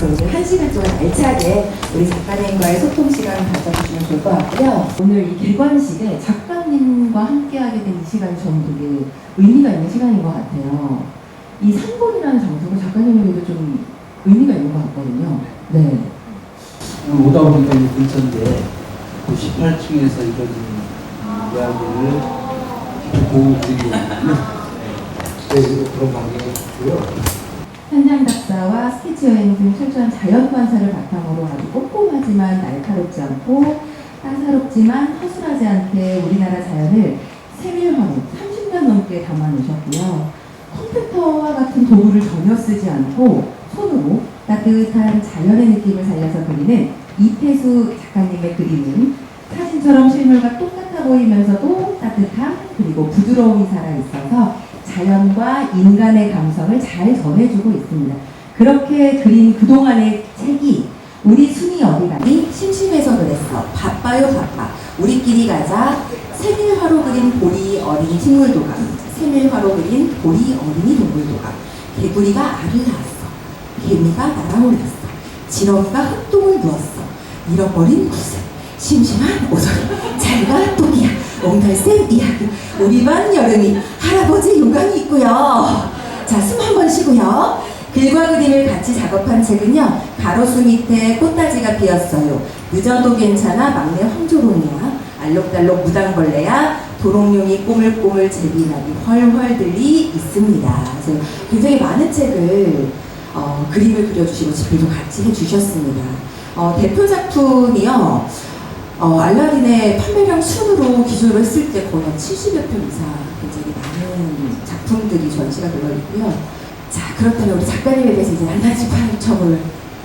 그래서 오늘 1시간 동안 알차게 우리 작가님과의 소통 시간 가져주시면 좋을 것 같고요. 오늘 이 개관식에 작가님과 함께하게 된 이 시간이 저는 되게 의미가 있는 시간인 것 같아요. 이 산골이라는 장소가 작가님에게도 좀 의미가 있는 것 같거든요. 네. 오다 보니까 이 근처인데 18층에서 이루어진 이야기를 보고 드리거든요. 네, 그런 관계가 있고요. 현장 작사와 스케치 여행 등 철저한 자연 관찰을 바탕으로 아주 꼼꼼하지만 날카롭지 않고 따사롭지만 허술하지 않게 우리나라 자연을 세밀화로 30년 넘게 담아내셨고요. 컴퓨터와 같은 도구를 전혀 쓰지 않고 손으로 따뜻한 자연의 느낌을 살려서 그리는 이태수 작가님의 그림은 사진처럼 실물과 똑같아 보이면서도 따뜻함 그리고 부드러움이 살아있어서 자연과 인간의 감성을 잘 전해주고 있습니다. 그렇게 그린 그동안의 책이 우리 순이 어디 가니? 심심해서 그랬어. 바빠요 바빠. 우리끼리 가자. 세밀화로 그린 보리 어린이 식물도감. 세밀화로 그린 보리 어린이 동물도감. 개구리가 알을 낳았어. 개미가 날아올랐어. 지렁이가 흙동을 누웠어. 잃어버린 구슬. 심심한 오소리. 잘가 똑이야. 옹달샘 이야기. 우리 반 여름이 할아버지 요강이 있고요. 자, 숨 한 번 쉬고요. 글과 그림을 같이 작업한 책은요. 가로수 밑에 꽃다지가 피었어요. 늦어도 괜찮아. 막내 황조롱이야. 알록달록 무당벌레야. 도롱뇽이 꼬물꼬물 제비나기 헐헐들이 있습니다. 그래서 굉장히 많은 책을 그림을 그려주시고 집필도 같이 해주셨습니다. 대표 작품이요. 알라딘의 판매량 순으로 기조를 했을 때 거의 70여 편 이상 굉장히 많은 작품들이 전시가 되어 있고요. 자, 그렇다면 우리 작가님에 대해서 이제 낱낱이 파헤쳐볼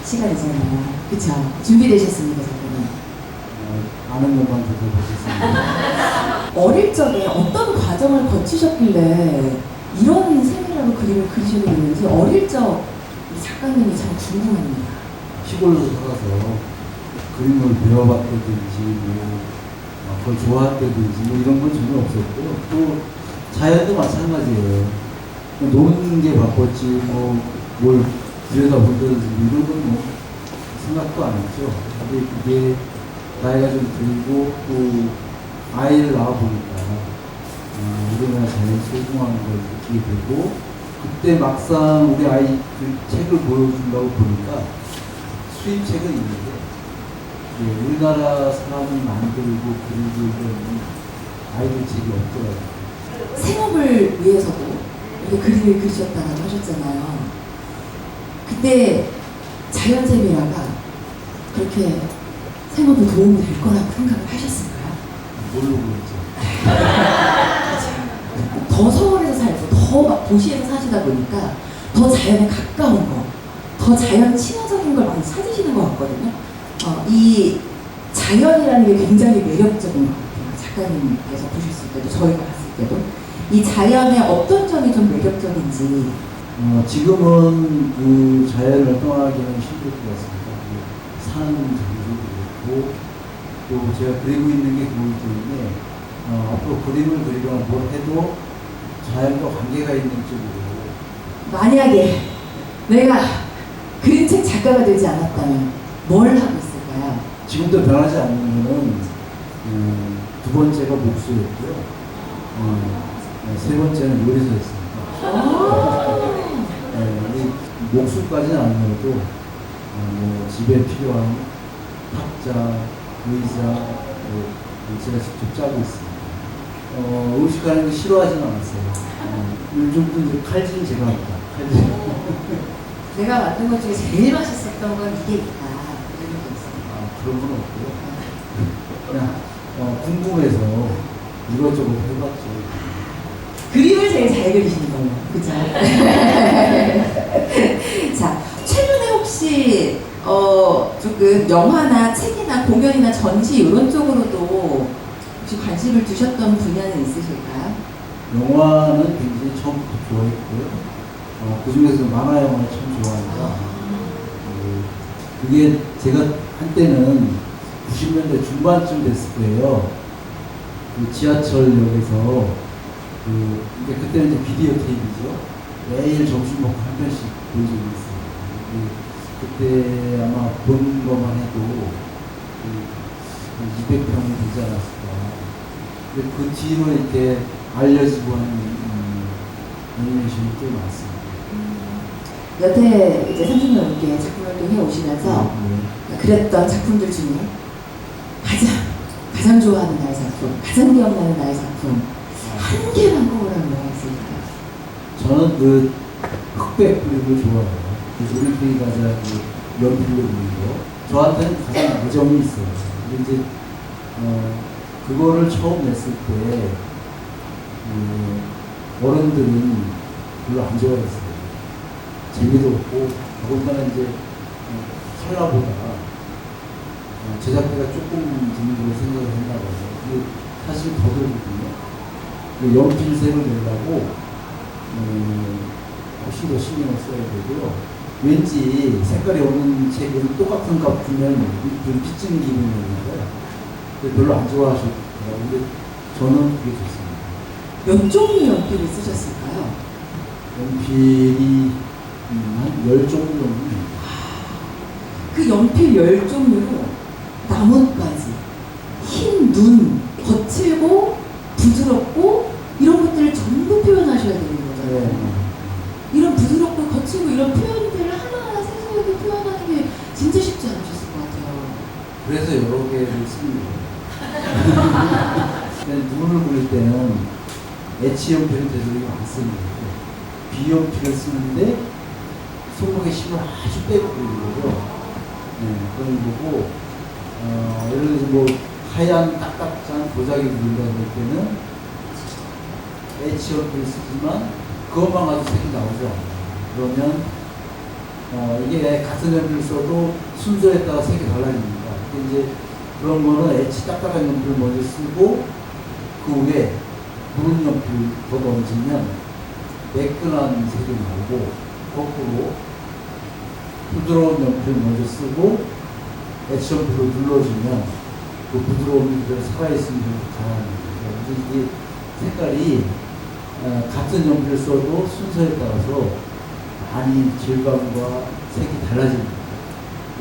시간이잖아요. 그쵸? 준비되셨습니까, 작가님? 아는 것만 들어보겠습니다. 어릴 적에 어떤 과정을 거치셨길래 이런 세밀하로 그림을 그리시게 됐는지 어릴 적 이 작가님이 참 궁금합니다. 시골로 살아서 그림을 배워봤다든지 그걸 좋아했다든지 이런 건 전혀 없었고요. 또 자연도 마찬가지예요. 노는 게 바빴지 뭘 들여다본다든지 이런 건 생각도 안 했죠. 근데 그게 나이가 좀 들고 또 아이를 낳아보니까 우리나라 자연 소중한 걸 느끼게 되고 그때 막상 우리 아이 책을 보여준다고 보니까 수입책은 있는데 우리나라 사람이 만들고 그리고 이런 아이들 책이 없더라고요. 생업을 위해서도 이렇게 그림을 그리셨다고 하셨잖아요. 그때 자연세밀화가 그렇게 생업에 도움이 될 거라고 생각을 하셨을까요? 모르고 있죠. 더 서울에서 살고 더 도시에서 사시다 보니까 더 자연에 가까운 거, 더 자연 친화적인 걸 많이 찾으시는 것 같거든요. 이 자연이라는 게 굉장히 매력적인 것 같아요. 작가님께서 보셨을 때도 저희가 봤을 때도 이 자연의 어떤 점이 좀 매력적인지. 지금은 그 자연을 떠나기는 힘들 것 같습니다. 산 장소도 그렇고 또 제가 그리고 있는 게 그거기 때문에 앞으로 그림을 그리거나 뭘 해도 자연과 관계가 있는 쪽으로. 만약에 내가 그림책 작가가 되지 않았다면 뭘 하고 있을까요? 지금도 변하지 않는 거는 두 번째가 목수였고요. 세 번째는 요리사였습니다. 목수까지는 아니어도 집에 필요한 탁자, 의자 제가 직접 짜고 있습니다. 음식하는 거 싫어하지는 않았어요. 요즘도 이제 칼질 제가 합니다. 칼질. 내가 만든 것 중에 제일 맛있었던 건 이게 있다. 이런 게 있어요. 그런 건 없고요. 그냥 궁금해서 이것저것 해봤죠. 그림을 제일 잘 그리시는 걸로, 그죠? 자, 최근에 혹시 조금 영화나 책이나 공연이나 전시 이런 쪽으로도 혹시 관심을 두셨던 분야는 있으실까요? 영화는 굉장히 처음부터 좋아했고요. 그 중에서 만화 영화를 참 좋아합니다. 그게 제가 한때는 90년대 중반쯤 됐을 거예요. 그 지하철역에서 그때는 이제 비디오 테이프죠. 매일 점심 먹고 한 편씩 본 적이 있어요. 그때 아마 본 것만 해도 200평이 되지 않았을까. 근데 그 뒤로 이렇게 알려지고 하는 애니메이션이 꽤 많습니다. 여태 이제 30년 넘게 작품 활동해 오시면서 그랬던 작품들 중에 가장 좋아하는 나의 작품, 가장 기억나는 나의 작품 한 개만 꼽으라면 뭐가 있을까요? 저는 그 흑백 그림을 좋아해요. 우리끼리 가자 그 연필로 그리는 거. 저한테는 가장 애정이 있어요. 근데 이제 그거를 처음 냈을 때 어른들은 별로 안 좋아했어요. 재미도 없고 더군다나 이제 칼라보다 제작비가 조금 드는 걸 생각을 했나 봐요. 근데 사실 더 들거든요. 연필색을 내려고 훨씬 더 신경을 써야 되고요. 왠지 색깔이 없는 책은 똑같은 값 주면 좀 삐치는 기분이 있는 거예요. 별로 안 좋아하셨더라고요. 근데 저는 그게 좋습니다. 몇 종류 연필을 쓰셨을까요? 연필이 한 10종류 정도. 그 연필 10종류로 나뭇가지, 흰 눈, 거칠고 부드럽고 이런 것들을 전부 표현하셔야 되는 거잖아요. 이런 부드럽고 거칠고 이런 표현들을 하나하나 세세하게 표현하는 게 진짜 쉽지 않으셨을 것 같아요. 그래서 여러 개를 씁니다. 눈을 그릴 때는 H 연필은 되도록 안 쓰는 거고 B 연필을 쓰는데 손목에 힘을 아주 빼고 그리는 거죠. 그런 거고 예를 들어서 뭐 하얀 딱딱한 도자기 그린다 할 때는 H 연필을 쓰지만 그것만 가지고 색이 나오죠. 그러면 이게 같은 연필을 써도 순서에 따라 색이 달라집니다. 근데 이제 그런 거는 H 딱딱한 연필을 먼저 쓰고 그 위에 푸른 연필 더 얹으면 매끈한 색이 나오고 거꾸로 부드러운 연필 먼저 쓰고 H 연필로 눌러주면 그 부드러움이 그대로 살아있으면 잘하는 거죠. 이게 색깔이 같은 연필을 써도 순서에 따라서 많이 질감과 색이 달라집니다.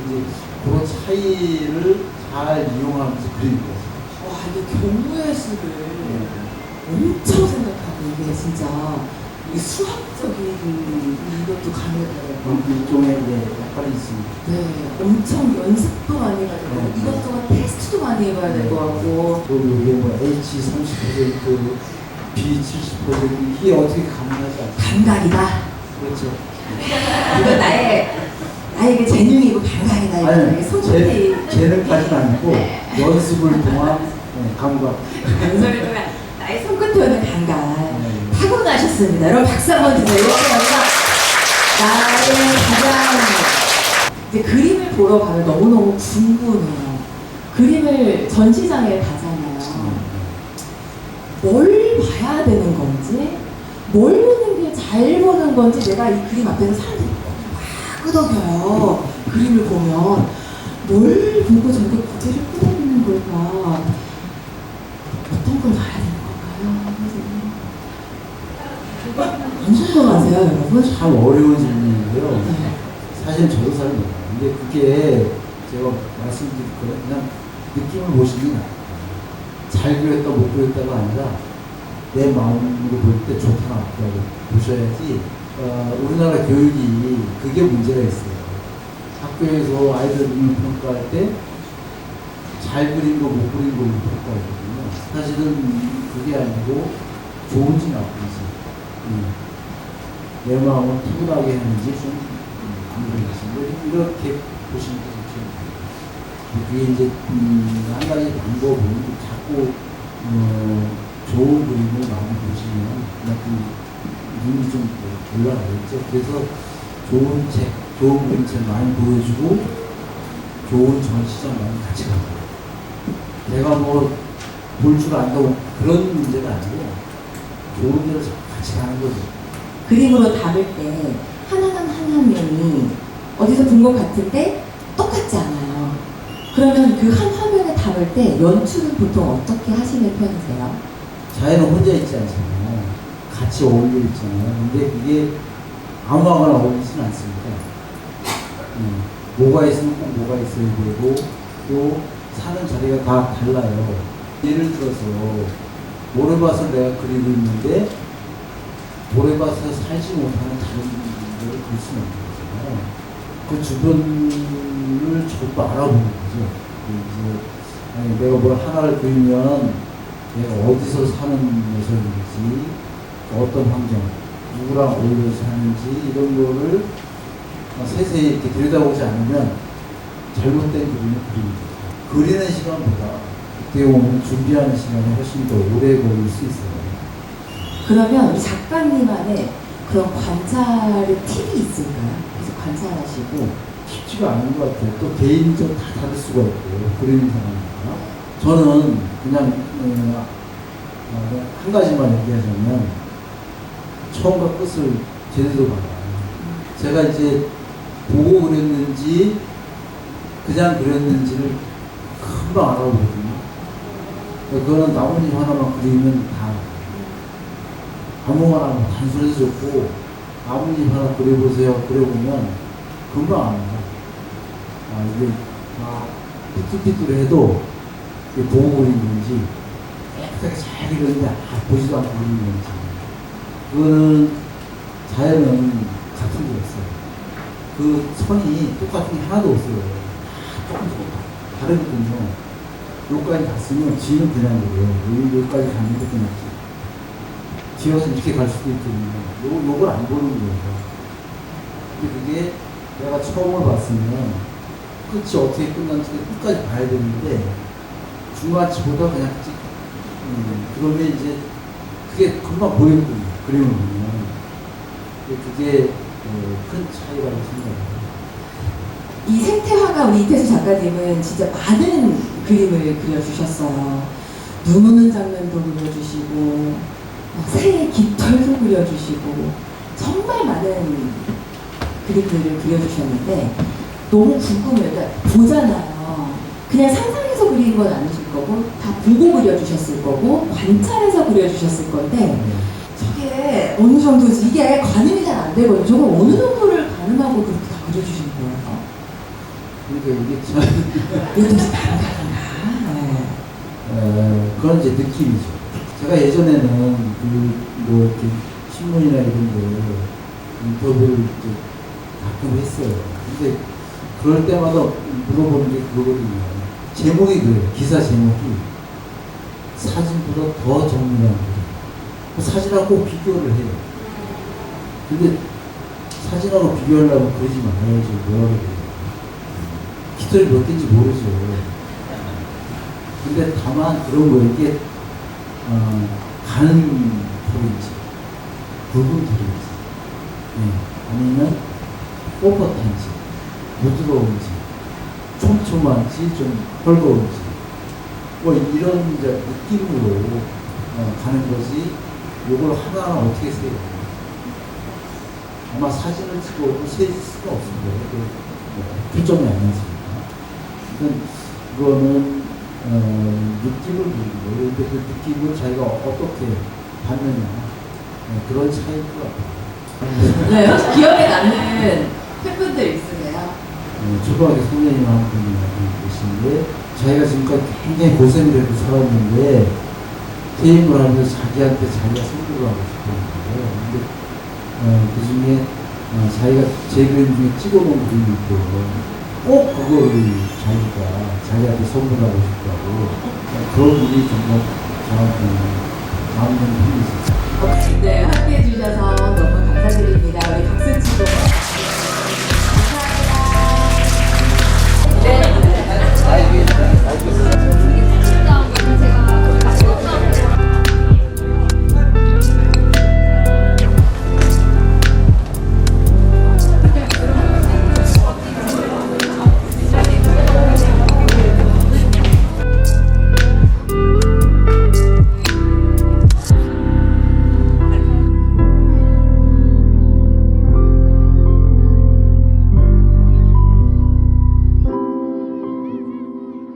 이제 그런 차이를 잘 이용하면서 그리는 거죠. 와, 이게 경우의 수를 엄청 생각하고 이게 진짜 이 수학적인 이것도 가능하더라고요. 일종의 약간이 있습니다. 네, 엄청 연습도 많이 해야 되고 이것저것 테스트도 많이 해봐야 될 것 같고 또 여기에 뭐 H 30%, B 70% 이게 어떻게 가능하지 않습니까? 감각이다. 그렇죠. 이건 나에게 재능이고 감각이다. 아니, 손톱이 재능까지는 아니고 연습을 통한 감각. 연설을 통한 나의 손끝 오는 감각 네. 타고나셨습니다. 여러분 박수 한번 주세요. 이렇게 하면 나의 가장 이제 그림을 보러 가면 너무너무 궁금해요. 그림을 전시장에 가잖아요. 뭘 봐야 되는 건지, 뭘 보는 게 잘 보는 건지, 내가 이 그림 앞에서 사람들이 막 끄덕여요. 그림을 보면 뭘 보고 저렇게 고개를 끄덕이는 걸까? 어떤 걸 봐야 되는 건가요, 선생님? 안 궁금하세요, 여러분? 참 어려운 질문인데요. 네. 사실 저도 잘 몰라요. 근데 그게 제가 말씀드릴 거예요. 그냥 느낌을 보시면 나아요. 잘 그렸다 못 그렸다가 아니라 내 마음으로 볼 때 좋다 나쁘다고 보셔야지. 우리나라 교육이 그게 문제가 있어요. 학교에서 아이들 그림을 평가할 때 잘 그린 거 못 그린 걸로 평가하거든요. 사실은 그게 아니고 좋은지 나쁜지 내 마음을 푸근하게 했는지 좀 안 그랬는지 이렇게 보시면 좋죠. 그게 이제 한 가지 방법은 자꾸 좋은 그림을 많이 보시면 그만큼 눈이 좀 올라가겠죠. 그래서 좋은 책, 좋은 그림책 많이 보여주고 좋은 전시장 많이 같이 가고 내가 뭐 볼 줄 안다고 그런 문제가 아니고 좋은 데를 같이 가는 거죠. 그림으로 담을 때 하나한 화면이 어디서 본 것 같은데 똑같지 않아요. 그러면 그 한 화면에 담을 때 연출은 보통 어떻게 하시는 편이세요? 자연은 혼자 있지 않잖아요. 같이 어울려 있잖아요. 근데 그게 아무하거나 어울리지는 않습니다. 뭐가 있으면 꼭 뭐가 있어야 되고 또 사는 자리가 다 달라요. 예를 들어서 모래밭을 내가 그리고 있는데 모래밭에서 살지 못하는 다른 분들을 그릴 수는 없는 거잖아요. 그 주변을 전부 알아보는 거죠. 이제 아니, 내가 뭘 하나를 그리면 내가 어디서 사는 녀석인지 어떤 환경, 누구랑 어울려 사는지 이런 거를 세세히 이렇게 들여다보지 않으면 잘못된 그림을 그립니다. 그리는 시간보다 어떻게 보면 준비하는 시간이 훨씬 더 오래 걸릴 수 있어요. 그러면 우리 작가님만의 그런 관찰의 팁이 있을까요? 그래서 관찰하시고. 쉽지가 않은 것 같아요. 또 개인적 다 다를 수가 있고 그리는 사람마다. 저는 그냥 한 가지만 얘기하자면 처음과 끝을 제대로 봐요. 제가 이제 보고 그렸는지 그냥 그렸는지를 금방 알아보거든요. 그거는 나뭇잎 하나만 그리면 다 아무거나 단순해서 좋고 나뭇잎 하나 그려보세요. 그려보면 금방 알아요. 이게 삐뚤삐뚤해도 보고 그린 건지 깨끗하게 잘 그렸는데 보지도 않고 그린 건지 그거는 자연은 같은 거였어요. 그 선이 똑같은 게 하나도 없어요. 조금씩 다르거든요. 여기까지 갔으면 뒤는 그냥 그래요. 여기까지 갔는데 그냥 뒤에서 이렇게 갈 수도 있거든요. 요걸 안 보는 거예요. 근데 그게 내가 처음을 봤으면 끝이 어떻게 끝난지 끝까지 봐야 되는데 중간치보다 그냥 그러면 이제 그게 금방 보이거든요. 그림을 보면 그게 큰 차이라고 생각해요. 이 생태화가 우리 이태수 작가님은 진짜 많은 그림을 그려주셨어요. 눈 오는 장면도 그려주시고 새의 깃털도 그려주시고 정말 많은 그림들을 그려주셨는데 너무 궁금해요. 그러니까 보잖아요. 그냥 상상해서 그린 건 아니실 거고 다 보고 그려주셨을 거고 관찰해서 그려주셨을 건데 저게 어느 정도지 이게 가늠이 잘 안 되거든요. 저걸 어느 정도를 가늠하고 그렇게 다 그려주신 거예요? 그러니까 이게 참 얘도 다른가? 그런 이제 느낌이죠. 제가 예전에는 뭐 이렇게 신문이나 이런 거 인터뷰를 가끔 했어요. 근데 그럴 때마다 물어보는 게 그거거든요. 제목이 그래요. 기사 제목이 사진보다 더 정밀한 거예요. 사진하고 꼭 비교를 해요. 근데 사진하고 비교하려고 그러지 말아야죠. 뭐라고 그래요. 깃털이 몇 개인지 모르죠. 근데 다만 그런 거 이게 가는 털인지 굵은 털인지 아니면 뻣뻣한지 부드러운지 촘촘한지 좀 헐거운지 뭐 이런 이제 느낌으로 가는 거지 요걸 하나하나 어떻게 세요? 아마 사진을 찍어도 셀 수가 없을 거예요. 표정이 안 나니까. 그거는 느낌을 보는 거예요. 그 느낌을 자기가 어떻게 받느냐 그런 차이일 것 같아요. 네, 혹시 기억에 남는 팬분들 있으세요? 초등학교 선생님 한 분이 계신데 자기가 지금까지 굉장히 고생을 해도 살았는데 퇴임을 하면서 자기한테 자기가 선물을 하고 싶은 거예요. 근데 그 중에 자기가 제 그림 중에 찍어놓은 그림이 있고 꼭 그거를 자기한테 선물하고 싶다고 그런 분이 정말 저한테는 남는 분이 있었어요. 네, 함께 해주셔서 너무 감사드립니다. 우리